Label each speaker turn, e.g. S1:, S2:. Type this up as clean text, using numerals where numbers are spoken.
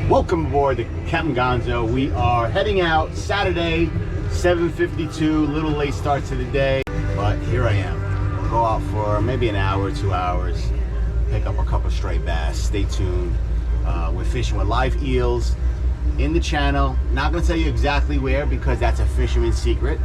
S1: Welcome aboard the Captain Gonzo. We are heading out Saturday, 7:52. A little late start to the day, but here I am. We'll go out for maybe an hour, 2 hours, pick up a couple stray bass. Stay tuned. We're fishing with live eels in the channel. Not gonna tell you exactly where because that's a fisherman's secret.